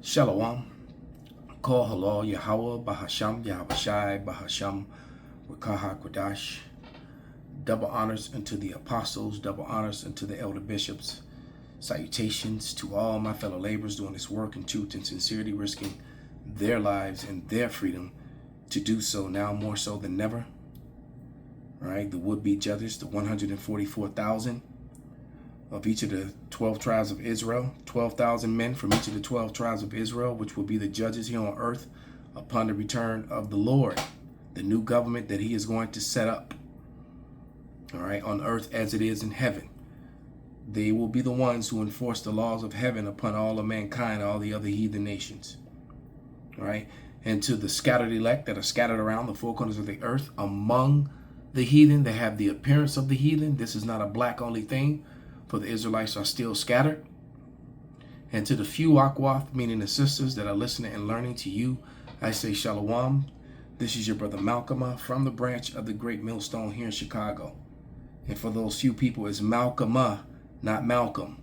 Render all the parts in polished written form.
Shalom. Kol halal Yahweh Bahasham Yahabashai Bahasham Wakaha Kodash. Double honors unto the apostles, double honors unto the elder bishops. Salutations to all my fellow laborers doing this work in truth and sincerity, risking their lives and their freedom to do so now more so than never. All right, the would-be judges, the 144,000 of each of the 12 tribes of Israel, 12,000 men from each of the 12 tribes of Israel, which will be the judges here on earth upon the return of the Lord, the new government that he is going to set up, all right, on earth as it is in heaven. They will be the ones who enforce the laws of heaven upon all of mankind, all the other heathen nations, all right? And to the scattered elect that are scattered around the four corners of the earth among the heathen that have the appearance of the heathen, this is not a black only thing, for the Israelites are still scattered. And to the few Akwath, meaning the sisters that are listening and learning, to you, I say Shalom. This is your brother Malcolm from the branch of the Great Millstone here in Chicago. And for those few people, it's Malcolm, not Malcolm.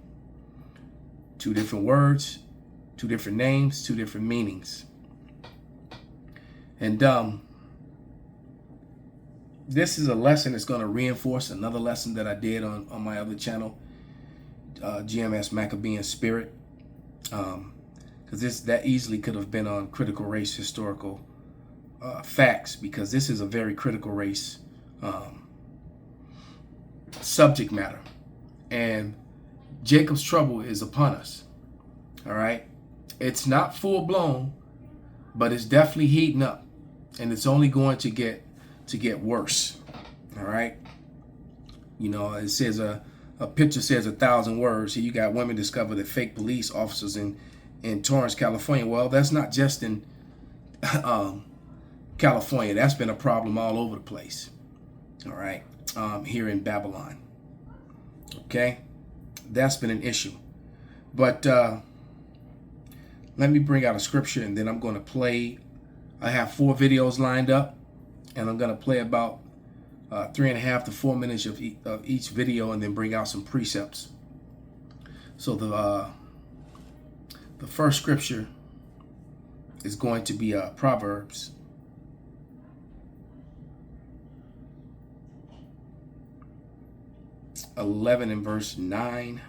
Two different words, two different names, two different meanings. And this is a lesson that's going to reinforce another lesson that I did on my other channel, GMS Maccabean Spirit, because that easily could have been on critical race historical facts, because this is a very critical race subject matter, and Jacob's trouble is upon us. All right, it's not full blown, but it's definitely heating up, and it's only going to get worse. All right, you know, it says a picture says 1,000 words. Here you got women discover that fake police officers in Torrance, California. Well, that's not just in California. That's been a problem all over the place. All right, here in Babylon. Okay, that's been an issue. But let me bring out a scripture, and then I'm going to play. I have 4 videos lined up, and I'm going to play about 3.5 to 4 minutes of each video, and then bring out some precepts. So the first scripture is going to be Proverbs 11 and verse 9.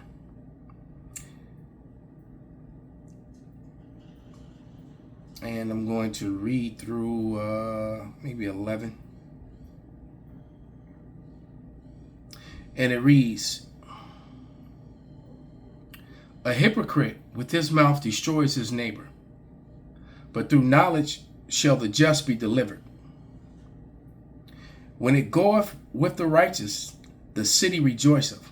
And I'm going to read through maybe 11. And it reads, "A hypocrite with his mouth destroys his neighbor, but through knowledge shall the just be delivered. When it goeth with the righteous, the city rejoiceth.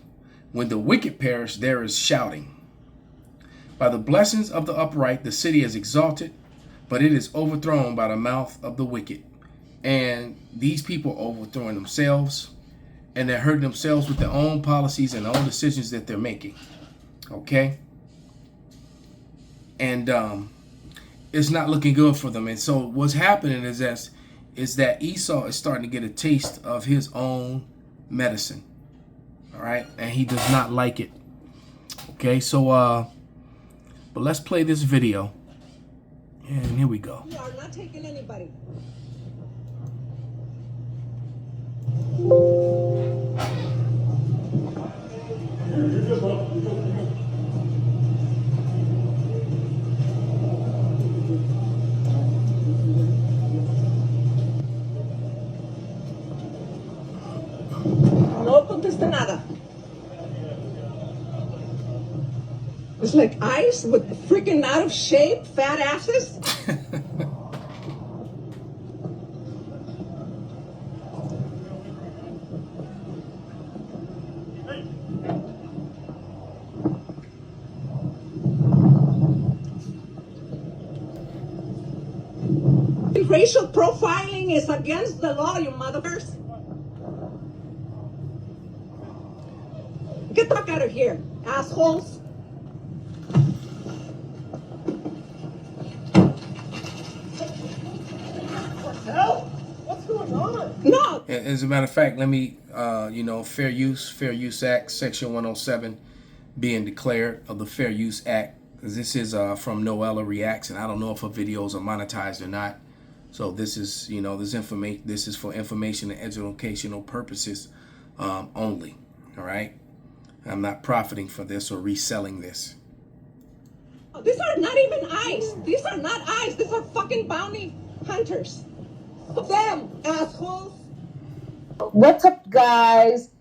When the wicked perish, there is shouting. By the blessings of the upright, the city is exalted, but it is overthrown by the mouth of the wicked." And these people are overthrowing themselves, and they're hurting themselves with their own policies and their own decisions that they're making. Okay? And it's not looking good for them. And so what's happening is that Esau is starting to get a taste of his own medicine. All right? And he does not like it. Okay? So, but let's play this video. And here we go. We are not taking anybody. No contesta nada. It's like ice with freaking out of shape, fat asses. Racial profiling is against the law, you motherfuckers. Get the fuck out of here, assholes. What the hell? What's going on? No. As a matter of fact, let me, Fair Use Act, Section 107, being declared of the Fair Use Act because this is from Noella Reacts, and I don't know if her videos are monetized or not. So this is, this information. This is for information and educational purposes only. All right. I'm not profiting for this or reselling this. These are not even ICE. These are not ICE. These are fucking bounty hunters. Them assholes. What's up, guys?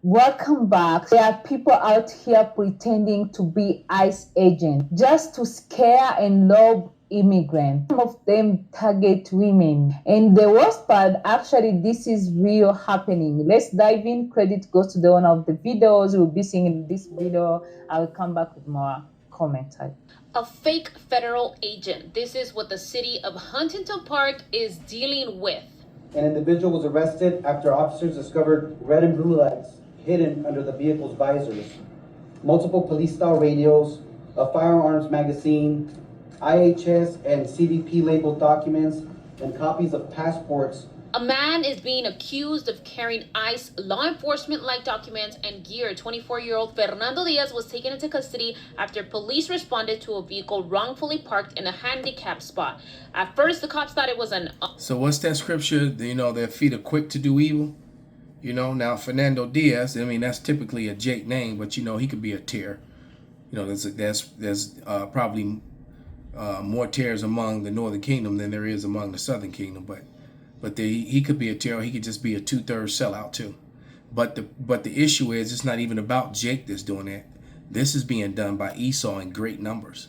Welcome back. There are people out here pretending to be ICE agents just to scare and lob immigrants. Some of them target women. And the worst part, actually, this is real happening. Let's dive in. Credit goes to the owner of the videos. We'll be seeing in this video. I'll come back with more commentary. A fake federal agent. This is what the city of Huntington Park is dealing with. An individual was arrested after officers discovered red and blue lights hidden under the vehicle's visors, multiple police-style radios, a firearms magazine, IHS and CBP labeled documents, and copies of passports. A man is being accused of carrying ICE law enforcement-like documents and gear. 24-year-old Fernando Diaz was taken into custody after police responded to a vehicle wrongfully parked in a handicap spot. At first, the cops thought it was an... So what's that scripture? Their feet are quick to do evil. Now Fernando Diaz, that's typically a Jake name, but he could be a tear. There's probably more tears among the Northern Kingdom than there is among the Southern Kingdom, but he could be a tear. He could just be a 2/3 sellout too. But the issue is, it's not even about Jake that's doing that. This is being done by Esau in great numbers.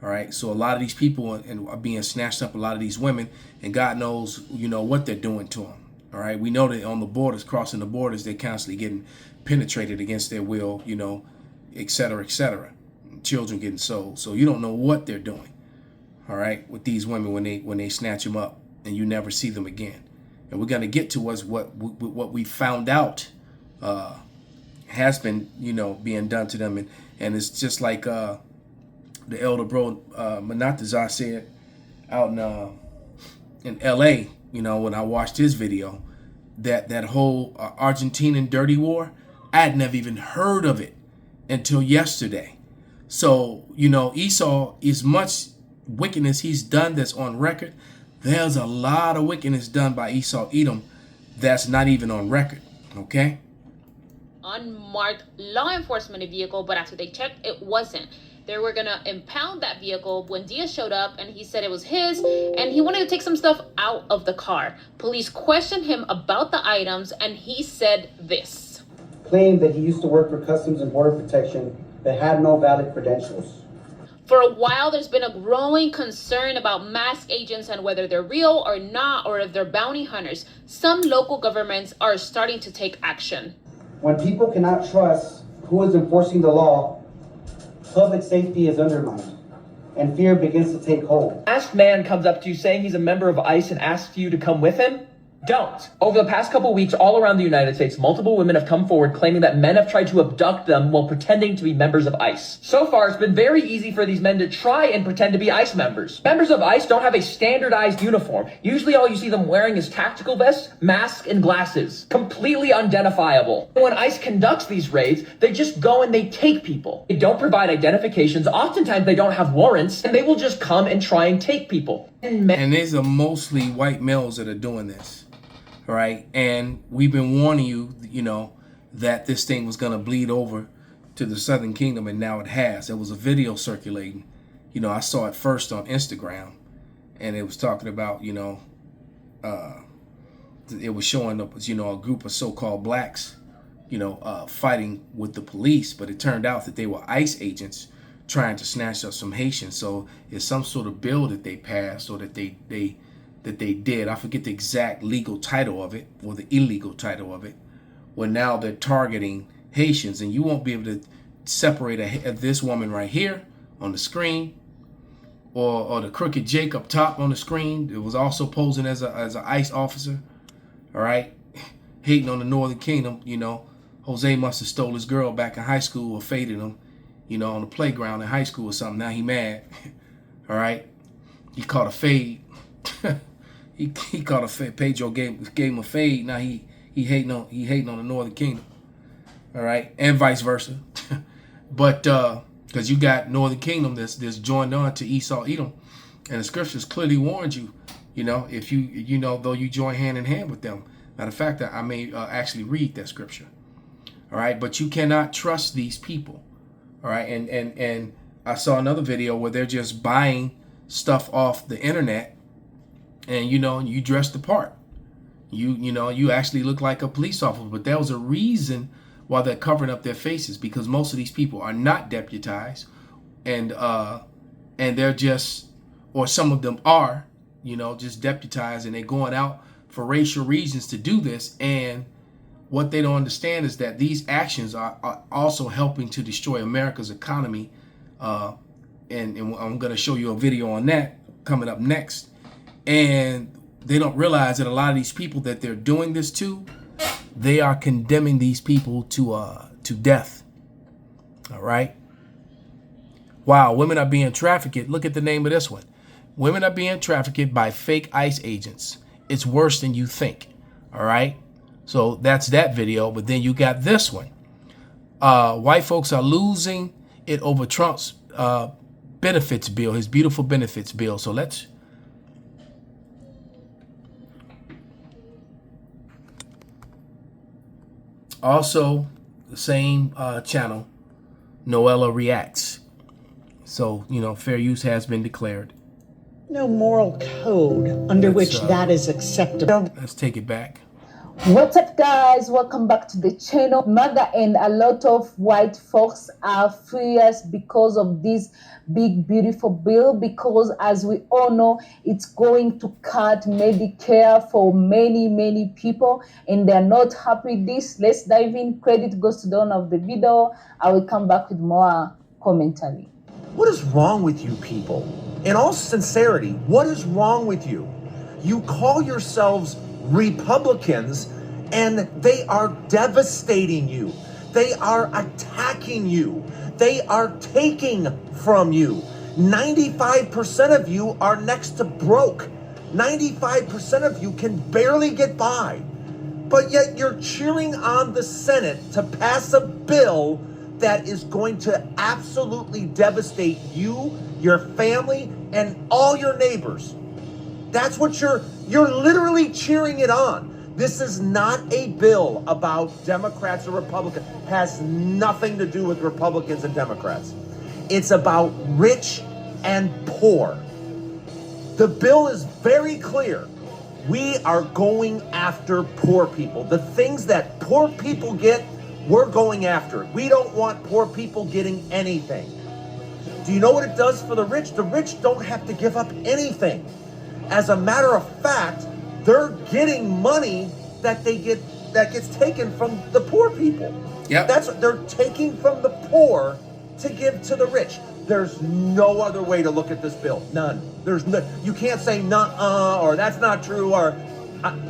All right, so a lot of these people are being snatched up. A lot of these women, and God knows what they're doing to them. All right, we know that on the borders, crossing the borders, they're constantly getting penetrated against their will, et cetera, et cetera. Children getting sold. So you don't know what they're doing. All right, with these women when they snatch them up and you never see them again. And we're gonna get to what we found out has been being done to them, and it's just like the elder bro Manatazar said out in L.A. When I watched his video, that whole Argentinian dirty war, I had never even heard of it until yesterday. So, Esau, as much wickedness he's done that's on record, there's a lot of wickedness done by Esau Edom that's not even on record, okay? Unmarked law enforcement vehicle, but after they checked, it wasn't. They were gonna impound that vehicle when Diaz showed up, and he said it was his, and he wanted to take some stuff out of the car. Police questioned him about the items, and he said this. Claimed that he used to work for Customs and Border Protection but had no valid credentials. For a while, there's been a growing concern about masked agents and whether they're real or not, or if they're bounty hunters. Some local governments are starting to take action. When people cannot trust who is enforcing the law, public safety is undermined, and fear begins to take hold. Masked man comes up to you saying he's a member of ICE and asks you to come with him? Don't. Over the past couple weeks, all around the United States, multiple women have come forward claiming that men have tried to abduct them while pretending to be members of ICE. So far, it's been very easy for these men to try and pretend to be ICE members. Members of ICE don't have a standardized uniform. Usually all you see them wearing is tactical vests, masks, and glasses. Completely unidentifiable. When ICE conducts these raids, they just go and they take people. They don't provide identifications. Oftentimes they don't have warrants, and they will just come and try and take people. And these are mostly white males that are doing this. All right, and we've been warning you, that this thing was going to bleed over to the Southern Kingdom, and now it has. There was a video circulating. I saw it first on Instagram, and it was talking about, it was showing up, a group of so-called blacks, fighting with the police, but it turned out that they were ICE agents trying to snatch up some Haitians. So it's some sort of bill that they passed, or that they did. I forget the exact legal title of it, or the illegal title of it, where now they're targeting Haitians, and you won't be able to separate this woman right here on the screen, or the crooked Jake up top on the screen. It was also posing as an ICE officer. All right, hating on the Northern Kingdom. Jose must have stole his girl back in high school, or faded him, on the playground in high school or something. Now he mad. All right, he caught a fade. He caught a fade. Pedro gave him a fade. Now he hating on the Northern Kingdom. All right, and vice versa. But because you got Northern Kingdom that's joined on to Esau, Edom, and the scriptures clearly warned you. If you though you join hand in hand with them. Matter of fact, I may actually read that scripture. All right, but you cannot trust these people. All right, and I saw another video where they're just buying stuff off the internet, and you dress the part. You actually look like a police officer, but there was a reason why they're covering up their faces, because most of these people are not deputized, and they're just, or some of them are, just deputized, and they're going out for racial reasons to do this. And what they don't understand is that these actions are also helping to destroy America's economy. And I'm going to show you a video on that coming up next. And they don't realize that a lot of these people that they're doing this to, they are condemning these people to death. All right. Wow, women are being trafficked. Look at the name of this one. Women are being trafficked by fake ICE agents. It's worse than you think. All right. So that's that video. But then you got this one. White folks are losing it over Trump's benefits bill, his beautiful benefits bill. So let's. Also, the same channel, Noella Reacts. So, fair use has been declared. No moral code under which that is acceptable. Let's take it back. What's up, guys? Welcome back to the channel. MAGA and a lot of white folks are furious because of this big beautiful bill, because as we all know, it's going to cut Medicare for many people, and they're not happy with this. Let's dive in. Credit goes to the owner of the video. I will come back with more commentary. What is wrong with you people? In all sincerity, what is wrong with you? You call yourselves Republicans, and they are devastating you. They are attacking you. They are taking from you. 95% of you are next to broke. 95% of you can barely get by. But yet you're cheering on the Senate to pass a bill that is going to absolutely devastate you, your family, and all your neighbors. That's what you're literally cheering it on. This is not a bill about Democrats or Republicans. It has nothing to do with Republicans and Democrats. It's about rich and poor. The bill is very clear. We are going after poor people. The things that poor people get, we're going after it. We don't want poor people getting anything. Do you know what it does for the rich? The rich don't have to give up anything. As a matter of fact, they're getting money that gets taken from the poor people. Yep. That's what they're taking from the poor to give to the rich. There's no other way to look at this bill. None. There's no. You can't say nuh-uh, or that's not true, or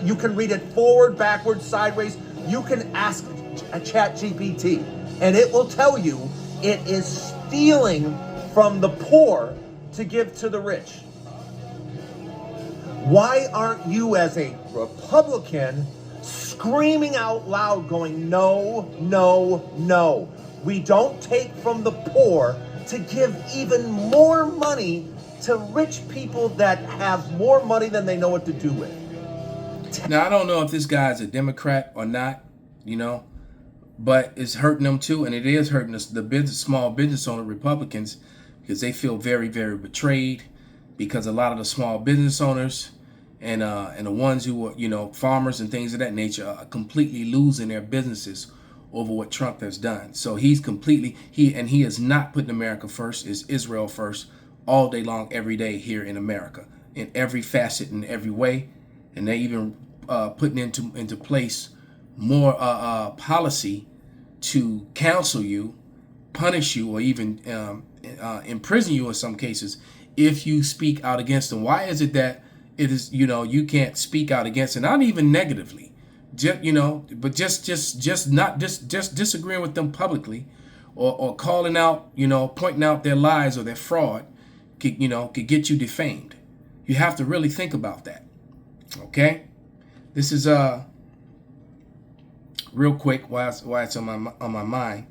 you can read it forward, backwards, sideways. You can ask a ChatGPT, and it will tell you it is stealing from the poor to give to the rich. Why aren't you, as a Republican, screaming out loud, going, no, no, no? We don't take from the poor to give even more money to rich people that have more money than they know what to do with. Now, I don't know if this guy's a Democrat or not, but it's hurting them too, and it is hurting us, the small business owner Republicans, because they feel very, very betrayed, because a lot of the small business owners and the ones who are, farmers and things of that nature are completely losing their businesses over what Trump has done. So he is not putting America first, is Israel first all day long, every day here in America, in every facet, in every way. And they're even putting into place more policy to counsel you, punish you, or even imprison you in some cases if you speak out against them. Why is it that it is, you can't speak out against it, not even negatively, but just disagreeing with them publicly, or calling out, pointing out their lies or their fraud, could get you defamed. You have to really think about that. Okay, this is real quick why it's on my mind.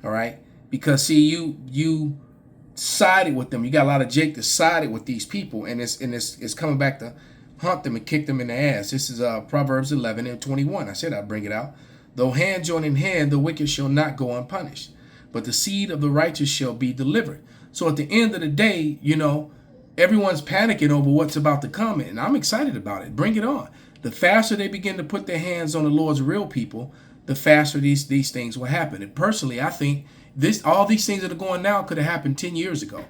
All right, Because see, you sided with them. You got a lot of Jake that sided with these people, and it's coming back to hunt them and kick them in the ass. This is Proverbs 11:21. I said I'd bring it out. Though hand join in hand, the wicked shall not go unpunished, but the seed of the righteous shall be delivered. So at the end of the day, you know, everyone's panicking over what's about to come, and I'm excited about it. Bring it on. The faster they begin to put their hands on the Lord's real people, the faster these things will happen. And personally, I think all these things that are going now could have happened 10 years ago.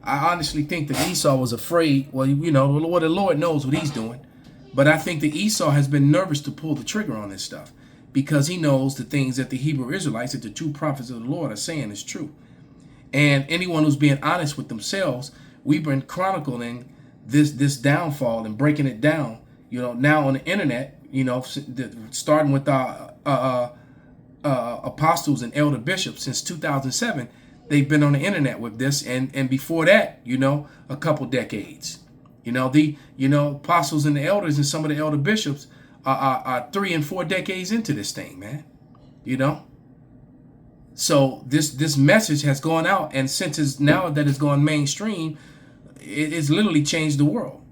I honestly think that Esau was afraid. Well, you know, the Lord knows what he's doing. But I think that Esau has been nervous to pull the trigger on this stuff because he knows the things that the Hebrew Israelites, that the true prophets of the Lord are saying is true. And anyone who's being honest with themselves, we've been chronicling this downfall and breaking it down, you know, now on the internet, you know, starting with our apostles and elder bishops since 2007. They've been on the internet with this, and before that, you know, a couple decades. You know, the apostles and the elders and some of the elder bishops are 3 and 4 decades into this thing, man. You know, so this message has gone out, and since it's now that it's gone mainstream, it's literally changed the world.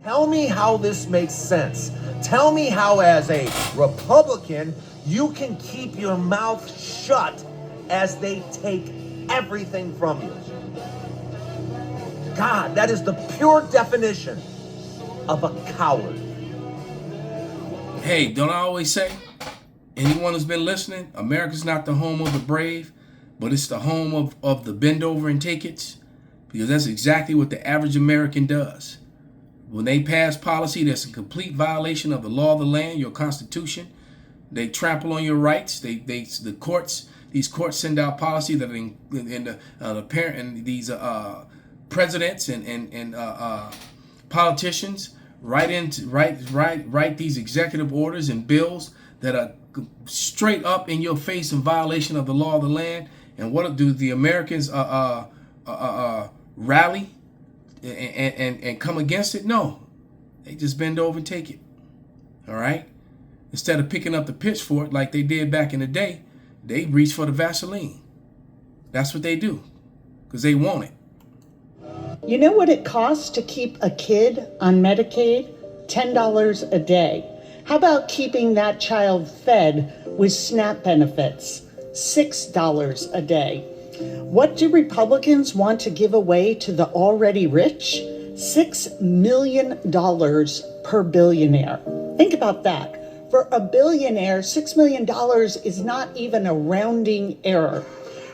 Tell me how this makes sense. Tell me how, as a Republican, you can keep your mouth shut as they take everything from you. God, that is the pure definition of a coward. Hey, don't I always say, anyone who's been listening, America's not the home of the brave, but it's the home of the bend over and take it, because that's exactly what the average American does. When they pass policy that's in complete violation of the law of the land, your Constitution, they trample on your rights. The courts. These courts send out policy that these presidents and politicians write these executive orders and bills that are straight up in your face in violation of the law of the land. And what do the Americans rally and come against it? No, they just bend over and take it. All right. Instead of picking up the pitchfork like they did back in the day, they reach for the Vaseline. That's what they do, because they want it. You know what it costs to keep a kid on Medicaid? $10 a day. How about keeping that child fed with SNAP benefits? $6 a day. What do Republicans want to give away to the already rich? $6 million per billionaire. Think about that. For a billionaire, $6 million is not even a rounding error.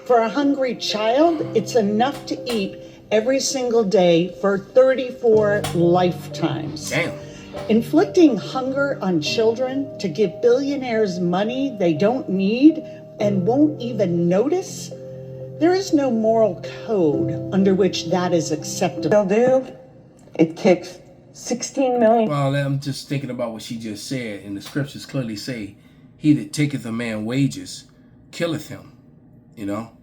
For a hungry child, it's enough to eat every single day for 34 lifetimes. Damn. Inflicting hunger on children to give billionaires money they don't need and won't even notice? There is no moral code under which that is acceptable. It kicks 16 million. Well, I'm just thinking about what she just said, and the scriptures clearly say, he that taketh a man wages killeth him. You know,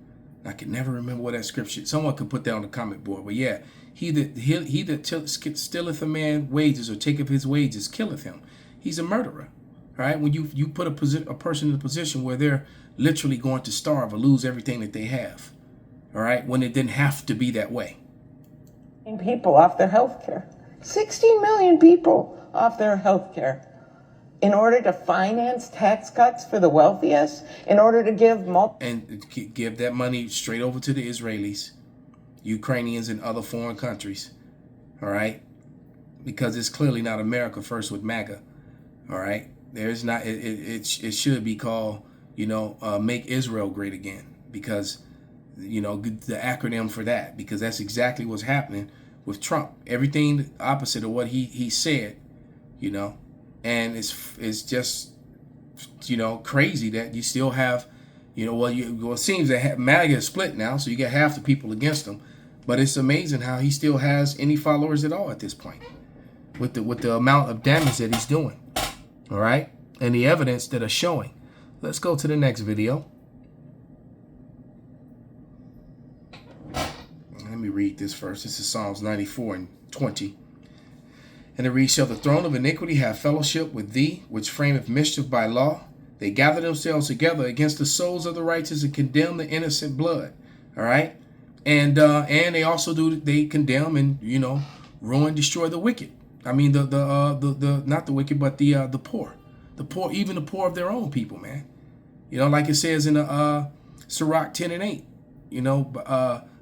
I can never remember what that scripture. Someone could put that on the comment board. But yeah, he that stealeth a man wages or taketh his wages killeth him. He's a murderer. Right? When you put a person in a position where they're literally going to starve or lose everything that they have. All right, when it didn't have to be that way. People off their health care. 16 million people off their health care. In order to finance tax cuts for the wealthiest, in order to give give that money straight over to the Israelis, Ukrainians, and other foreign countries. All right, because it's clearly not America first with MAGA. All right, there's not. It should be called, Make Israel Great Again, because the acronym for that, because that's exactly what's happening with Trump. Everything opposite of what he said, and it's just crazy that you still have it seems that MAGA is split now, so you got half the people against him, but it's amazing how he still has any followers at all at this point with the amount of damage that he's doing. All right, and the evidence that are showing. Let's go to the next video. Let me read this first. This is Psalms 94:20. And it reads, shall the throne of iniquity have fellowship with thee, which frameth mischief by law? They gather themselves together against the souls of the righteous and condemn the innocent blood. All right. And they also they condemn and, ruin, destroy the wicked. I mean, the not the wicked, but the poor. The poor, even the poor of their own people, man. Like it says in Sirach 10 and 8,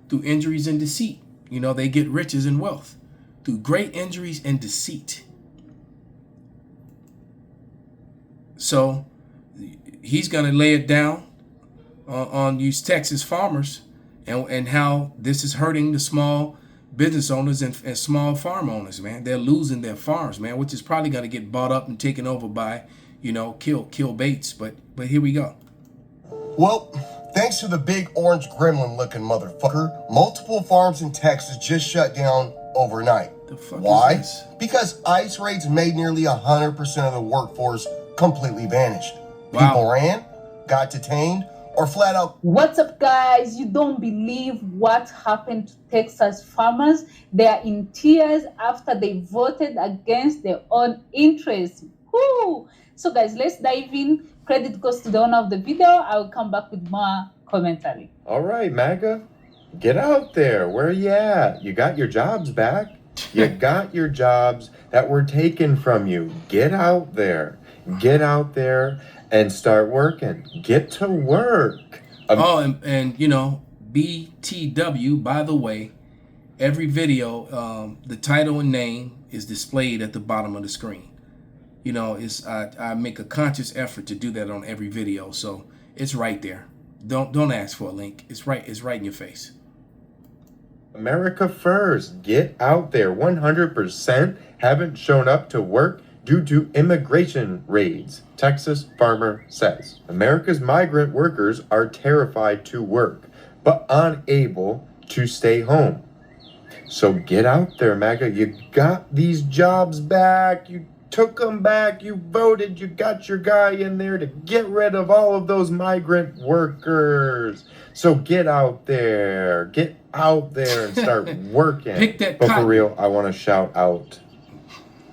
through injuries and deceit, they get riches and wealth through great injuries and deceit. So he's going to lay it down on these Texas farmers and how this is hurting the small business owners and small farm owners, man. They're losing their farms, man, which is probably going to get bought up and taken over by, kill baits. But here we go. Well, thanks to the big orange gremlin looking motherfucker, multiple farms in Texas just shut down overnight. The fuck Why? is this? Because ICE raids made nearly 100% of the workforce completely vanished. Wow. People ran, got detained, or flat out. What's up, guys? You don't believe what happened to Texas farmers. They are in tears after they voted against their own interests. Woo! So, guys, let's dive in. Credit goes to the owner of the video. I will come back with more commentary. All right, MAGA, get out there. Where are you at? You got your jobs back. You got your jobs that were taken from you. Get out there. Get out there and start working. Get to work. And BTW, by the way, every video, the title and name is displayed at the bottom of the screen. I make a conscious effort to do that on every video, so it's right there. Don't ask for a link. It's right in your face. America first. Get out there. 100% haven't shown up to work due to immigration raids, Texas farmer says. America's migrant workers are terrified to work, but unable to stay home. So get out there, MAGA. You got these jobs back. You took them back. You voted. You got your guy in there to get rid of all of those migrant workers. So get out there. Get out there and start working. Pick that but cotton. For real, I want to shout out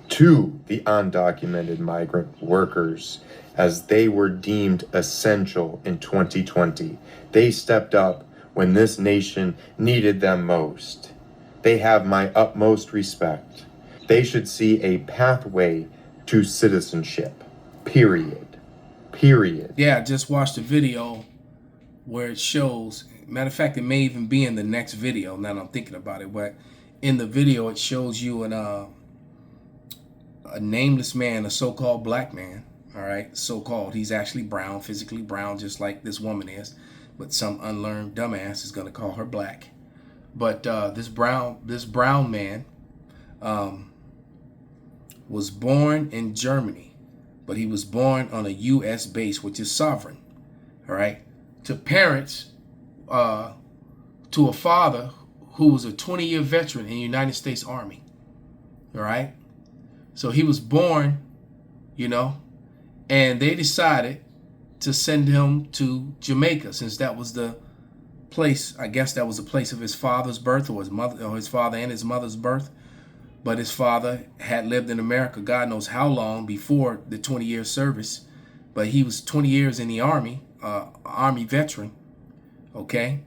to the undocumented migrant workers as they were deemed essential in 2020. They stepped up when this nation needed them most. They have my utmost respect. They should see a pathway to citizenship. Period. Yeah, I just watched a video where it shows, matter of fact, it may even be in the next video now that I'm thinking about it, but in the video it shows you a nameless man, a so-called black man, all right, so-called. He's actually brown, physically brown, just like this woman is, but some unlearned dumbass is going to call her black. But this brown man was born in Germany, but he was born on a U.S. base, which is sovereign, all right, to parents, to a father who was a 20-year veteran in the United States Army, all right? So he was born, and they decided to send him to Jamaica, since that was the place, I guess that was the place of his father's birth, or his father and his mother's birth. But his father had lived in America, God knows how long, before the 20-year service. But he was 20 years in the Army, Army veteran, okay?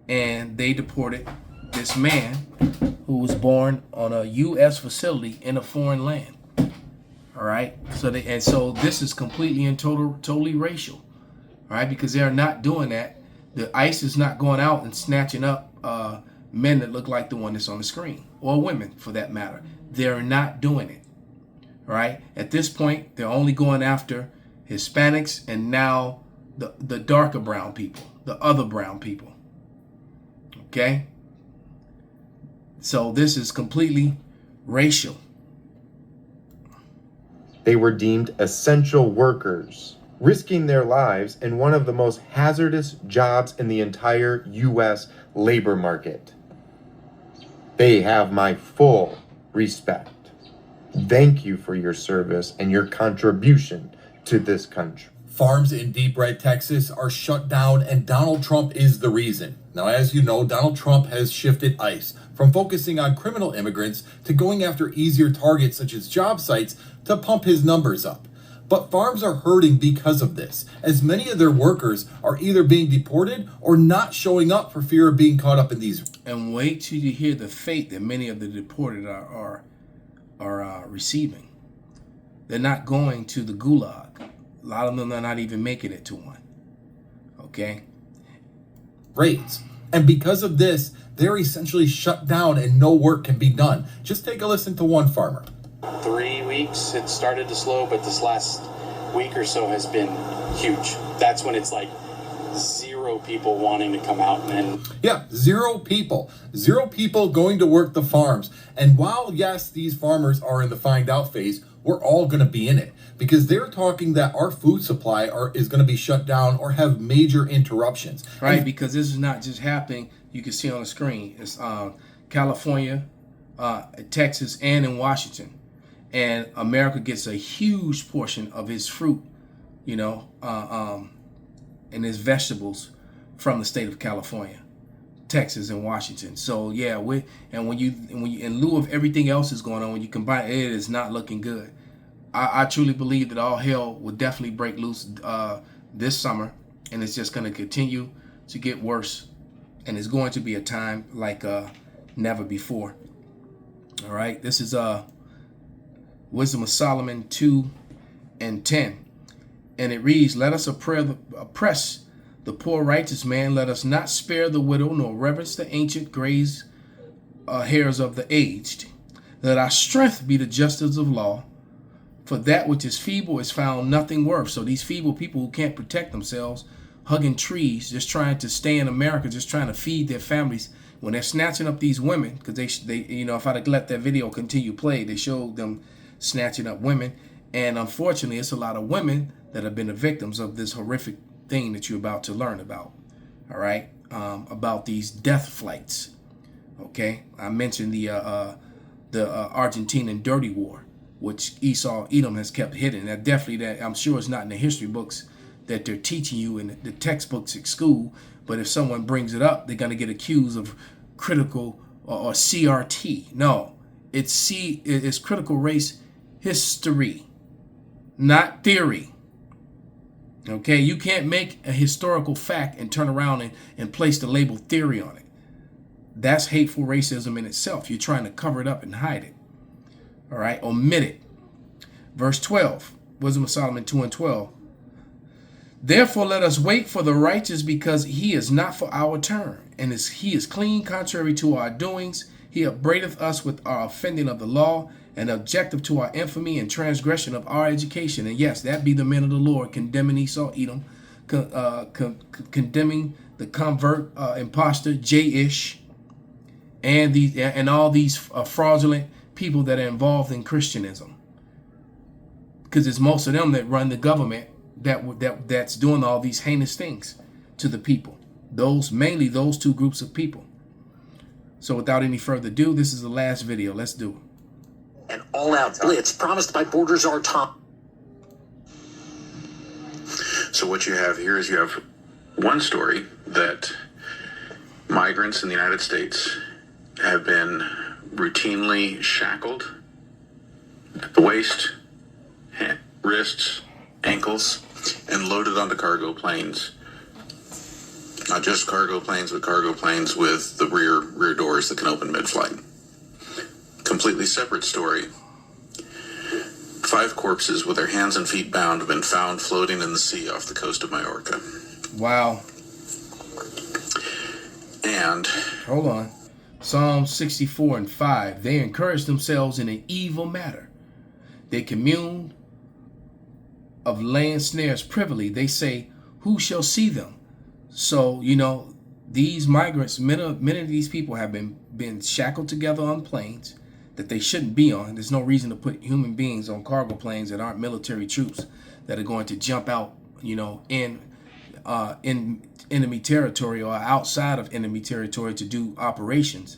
And they deported this man who was born on a U.S. facility in a foreign land, all right? So this is completely and totally racial, all right? Because they're not doing that. The ICE is not going out and snatching up men that look like the one that's on the screen, or women for that matter. They're not doing it, all right? At this point, they're only going after Hispanics and now the darker brown people, the other brown people, okay? So this is completely racial. They were deemed essential workers, risking their lives in one of the most hazardous jobs in the entire U.S. labor market. They have my full respect. Thank you for your service and your contribution to this country. Farms in deep red Texas are shut down, and Donald Trump is the reason. Now, as you know, Donald Trump has shifted ICE from focusing on criminal immigrants to going after easier targets such as job sites to pump his numbers up. But farms are hurting because of this, as many of their workers are either being deported or not showing up for fear of being caught up in these. And wait till you hear the fate that many of the deported are receiving. They're not going to the gulag. A lot of them are not even making it to one. Okay? Raids. And because of this, they're essentially shut down and no work can be done. Just take a listen to one farmer. 3 weeks it started to slow, but this last week or so has been huge. That's when it's like 0 people wanting to come out and yeah, 0 people. 0 people going to work the farms. And while, yes, these farmers are in the find out phase, we're all going to be in it, because they're talking that our food supply is going to be shut down or have major interruptions. Right, and because this is not just happening. You can see on the screen. It's California, Texas, and in Washington. And America gets a huge portion of its fruit, you know, and its vegetables from the state of California, Texas, and Washington. So yeah, when you in lieu of everything else is going on, when you combine it, is not looking good. I truly believe that all hell will definitely break loose this summer, and it's just going to continue to get worse, and it's going to be a time like never before. All right, this is Wisdom of Solomon 2:10, and it reads, "Let us oppress the poor righteous man. Let us not spare the widow, nor reverence the ancient grays hairs of the aged. Let our strength be the justice of law. For that which is feeble is found nothing worth." So these feeble people who can't protect themselves, hugging trees, just trying to stay in America, just trying to feed their families, when they're snatching up these women, because they you know, if I'd have let that video continue play, they showed them snatching up women, and unfortunately, it's a lot of women that have been the victims of this horrific thing that you're about to learn about. All right, about these death flights. Okay, I mentioned the Argentinian dirty war, which Esau Edom has kept hidden. That definitely, that I'm sure is not in the history books that they're teaching you in the textbooks at school. But if someone brings it up, they're going to get accused of critical or CRT. No, it's critical race history, not theory. Okay, you can't make a historical fact and turn around and place the label theory on it. That's hateful racism in itself. You're trying to cover it up and hide it. All right, omit it. Verse 12, Wisdom of Solomon 2:12. "Therefore let us wait for the righteous, because he is not for our turn, and he is clean contrary to our doings. He upbraideth us with our offending of the law, and objective to our infamy and transgression of our education." And yes, that be the men of the Lord condemning Esau Edom, condemning the convert, imposter, J-ish, and all these fraudulent people that are involved in Christianism, because it's most of them that run the government that's doing all these heinous things to the people. Mainly those 2 groups of people. So without any further ado, this is the last video. Let's do it. An all-out blitz promised by border czar Tom. So what you have here is you have one story that migrants in the United States have been routinely shackled at the waist, wrists, ankles, and loaded onto cargo planes. Not just cargo planes, but cargo planes with the rear doors that can open mid-flight. Completely separate story. 5 corpses with their hands and feet bound have been found floating in the sea off the coast of Majorca. Wow. And hold on. Psalm 64:5. "They encourage themselves in an evil matter. They commune of laying snares privily. They say, who shall see them?" So, you know, these migrants, many of these people have been shackled together on planes that they shouldn't be on. There's no reason to put human beings on cargo planes that aren't military troops that are going to jump out, you know, in enemy territory or outside of enemy territory to do operations.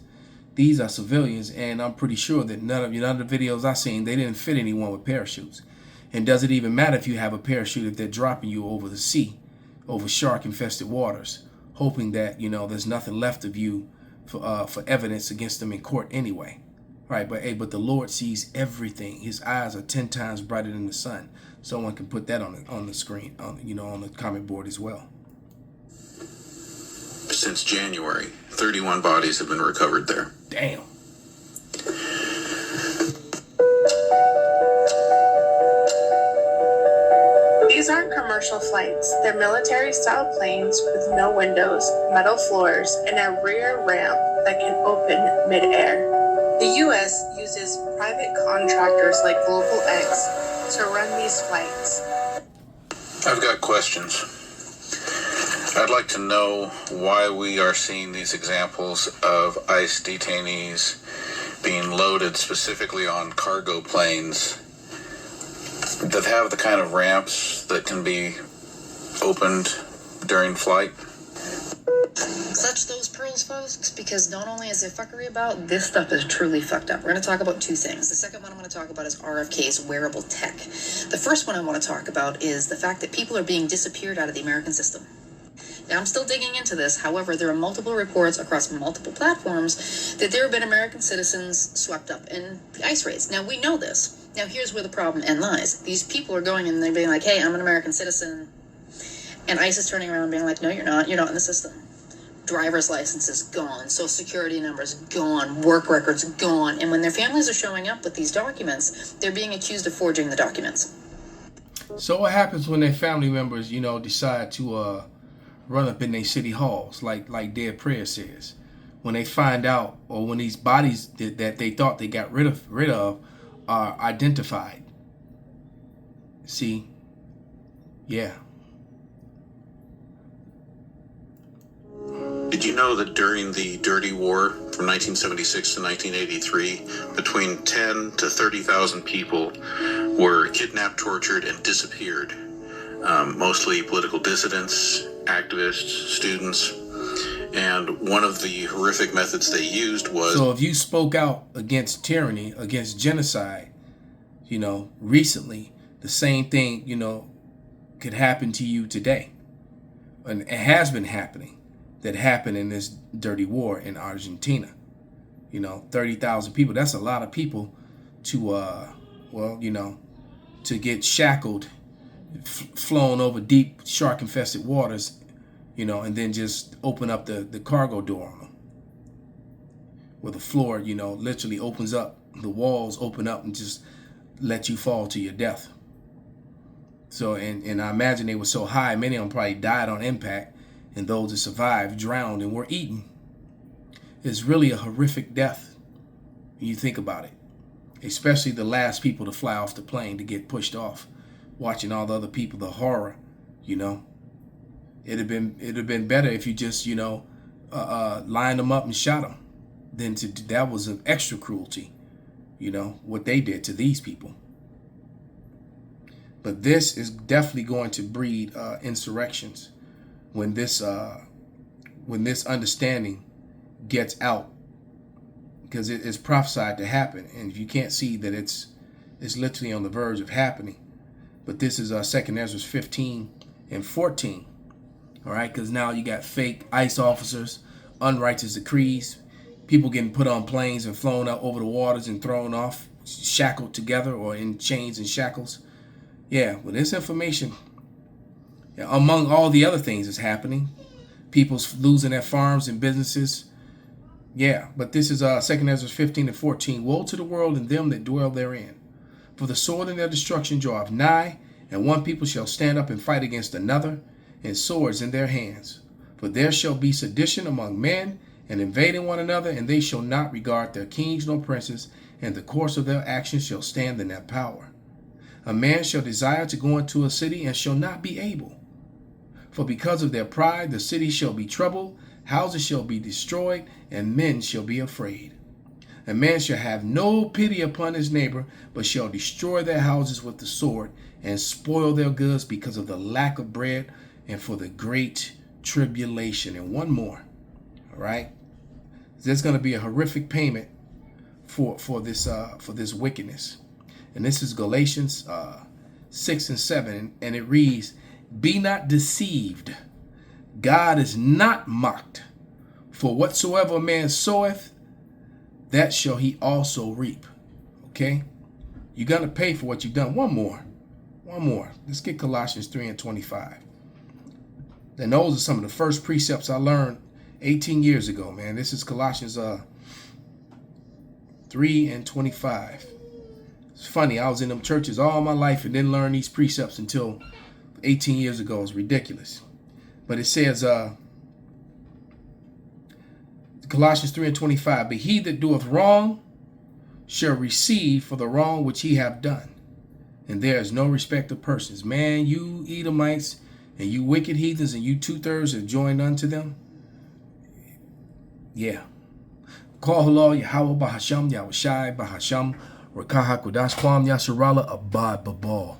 These are civilians, and I'm pretty sure that none of the videos I've seen, they didn't fit anyone with parachutes. And does it even matter if you have a parachute if they're dropping you over the sea, over shark-infested waters, hoping that, you know, there's nothing left of you for evidence against them in court anyway? Right, but the Lord sees everything. His eyes are 10 times brighter than the sun. Someone can put that on the screen, on the comment board as well. Since January, 31 bodies have been recovered there. Damn. These aren't commercial flights. They're military-style planes with no windows, metal floors, and a rear ramp that can open mid-air. The U.S. uses private contractors like Global X to run these flights. I've got questions. I'd like to know why we are seeing these examples of ICE detainees being loaded specifically on cargo planes that have the kind of ramps that can be opened during flight. Clutch those pearls, folks, because not only is there fuckery about, this stuff is truly fucked up. We're going to talk about two things. The second one I'm going to talk about is RFK's wearable tech. The first one I want to talk about is the fact that people are being disappeared out of the American system. Now, I'm still digging into this. However, there are multiple reports across multiple platforms that there have been American citizens swept up in the ICE raids. Now, we know this. Now, here's where the problem lies. These people are going and they're being like, hey, I'm an American citizen. And ICE is turning around and being like, no, you're not. You're not in the system. Driver's licenses gone. Social security numbers gone. Work records gone. And when their families are showing up with these documents, they're being accused of forging the documents. So what happens when their family members, decide to run up in their city halls, like Dead Prayer says, when they find out, or when these bodies that they thought they got rid of are identified? See, yeah. Did you know that during the Dirty War from 1976 to 1983, between 10 to 30,000 people were kidnapped, tortured, and disappeared? Mostly political dissidents, activists, students. And one of the horrific methods they used was... So if you spoke out against tyranny, against genocide, recently, the same thing, could happen to you today. And it has been happening. That happened in this dirty war in Argentina. 30,000 people. That's a lot of people to, to get shackled, flown over deep shark-infested waters, and then just open up the cargo door on them. Where the floor, literally opens up, the walls open up and just let you fall to your death. So, and I imagine they were so high, many of them probably died on impact. And those that survived drowned and were eaten. It's really a horrific death when you think about it. Especially the last people to fly off the plane to get pushed off. Watching all the other people, the horror, It'd have been better if you just, lined them up and shot them. Then that was an extra cruelty, what they did to these people. But this is definitely going to breed insurrections. When this understanding gets out, because it is prophesied to happen, and if you can't see that it's literally on the verge of happening. But this is 2 Ezra 15 and 14, all right? Because now you got fake ICE officers, unrighteous decrees, people getting put on planes and flown out over the waters and thrown off, shackled together or in chains and shackles. Yeah, well, this information, among all the other things that's happening, people's losing their farms and businesses. Yeah, but this is 2 Ezra 15 and 14. Woe to the world and them that dwell therein. For the sword and their destruction draweth nigh, and one people shall stand up and fight against another, and swords in their hands. For there shall be sedition among men, and invading one another, and they shall not regard their kings nor princes, and the course of their actions shall stand in their power. A man shall desire to go into a city, and shall not be able. For because of their pride, the city shall be troubled, houses shall be destroyed, and men shall be afraid. A man shall have no pity upon his neighbor, but shall destroy their houses with the sword, and spoil their goods because of the lack of bread, and for the great tribulation. And one more, all right? There's going to be a horrific payment for this wickedness. And this is Galatians 6 and 7, and it reads, Be not deceived, God is not mocked. For whatsoever a man soweth, that shall he also reap. Okay? You're going to pay for what you've done. One more. Let's get Colossians 3 and 25. And those are some of the first precepts I learned 18 years ago, man. This is Colossians 3 and 25. It's funny, I was in them churches all my life and didn't learn these precepts until 18 years ago. It's ridiculous. But it says, Colossians 3 and 25, but he that doeth wrong shall receive for the wrong which he have done. And there is no respect of persons. Man, you Edomites and you wicked heathens and you 2/3 have joined unto them. Yeah. Call halal Yahweh Bahasham Yahushai Bahasham Rakaha Kudash Kwam Yasharala Abad Babal.